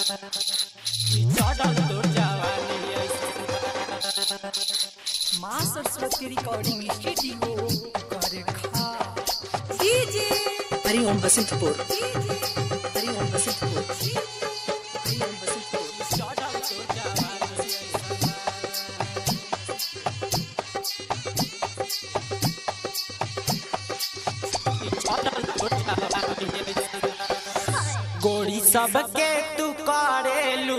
चढ़ल तोर जवानी माँ सरस्वती रिकॉर्डिंग स्टूडियो करे खा हरिओम बसंतपुर हरिओम बसंतपुर हरिओम बसंतपुर चढ़ल तोर जवानी चढ़ल तोर जवानी गोरी सबके तू करेलू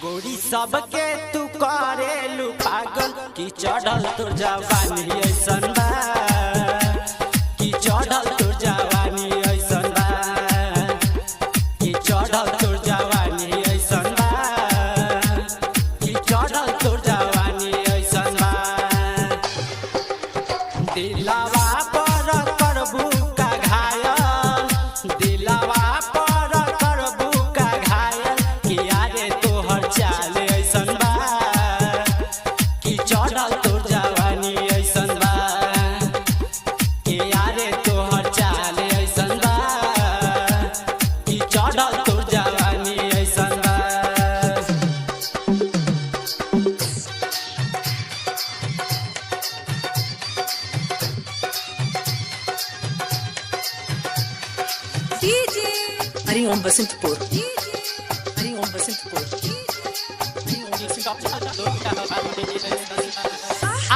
गोरी सबके तू करेलू पागल कि चढ़ल तोर जवानी ऐसन बा कि चढ़ल तोर जवानी ऐसन बा कि चढ़ल तोर जवानी ऐसन बा कि चढ़ल तोर जवानी ऐसन बा दिलवा पर करबू का घायल दिलवा पर करबू का घायल कि यारे तोहर चाल ऐसन बा कि चढ़ल तोर जवानी ऐसन बा कि यारे तोहर चाल ऐसन बा कि चढ़ल तोर जवानी ऐसन बा हरिओम बसंतपुर हरिओम बसंतपुर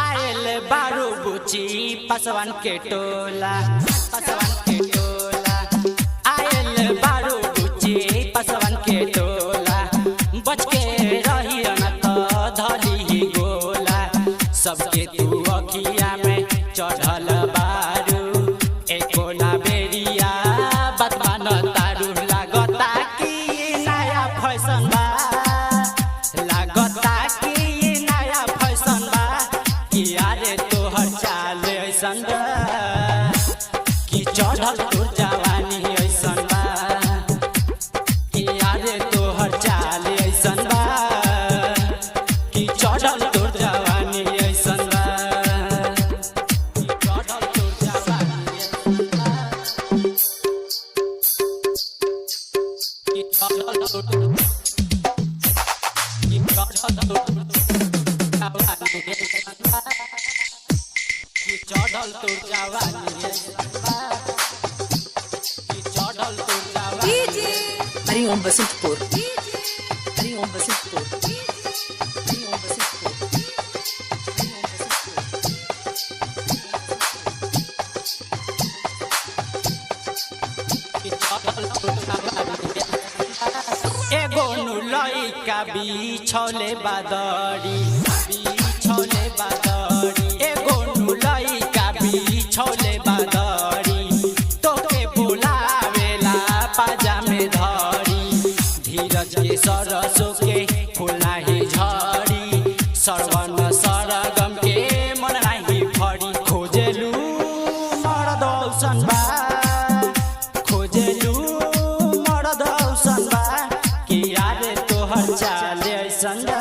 आयल बारू बुची पसवन के टोला आयल बारू बुची पसवन के टोला बच के रही न तो धली ही गोला सबके तू अखिया में चढ़ल बारू एको ना बेरिया बदमान तारू लागता कि नया फैशन बा लागता कि नया फैशन बा कि यारे तोहर चाल ऐसन बा कि चढ़ल तोर जवानी ऐसन बा कि यारे तोहर चाल ऐसन बा कि चढ़ल तोर जवानी ऐसन बा कि चढ़ल तोर जवानी ऐसन बा कि चढ़ल तोर चढ़ल तोर जवानी हरिओम बसंतपुर हरिओम बसंतपुर हरिओम बसंतपुर एगो नु लइका बिछौले बादरी एगो नु लइका बिछौले बादरी तोके बुलावेला पाजा में धरी धीरज के सरसों के फूल नाही झरी सरवन सरगम के मन नाही फरी खोजेलू मरद औसन बा खोजेलू मरद औसन बा कि यारे तोहर चाल ऐसन बा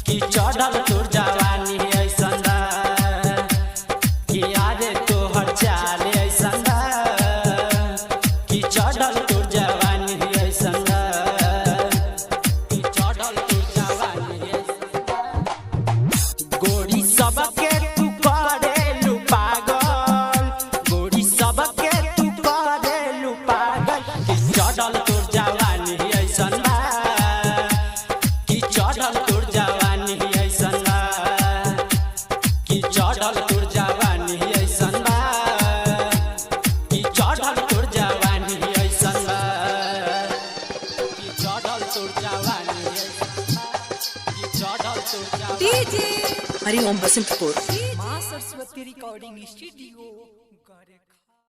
कि चढ़ल तोर जवानी ऐसन बा कि यारे तोहर चाल ऐसन बा कि चढ़ल तोर जवानी ऐसन बा कि चढ़ल तोर जवानी ऐसन बा गोरी सबके तू करेलू पागल गोरी सबके तू करेलू पागल कि चढ़ल तोर जवानी ऐसन बा कि चढ़ल तोर जवानी ऐसन बा कि चढ़ल तोर जवानी ऐसन बा कि चढ़ल तोर जवानी ऐसन बा कि चढ़ल तोर जवानी ऐसन बा कि चढ़ल तोर जवानी हरिओम बसंतपुर माँ सरस्वती रिकॉर्डिंग स्टूडियो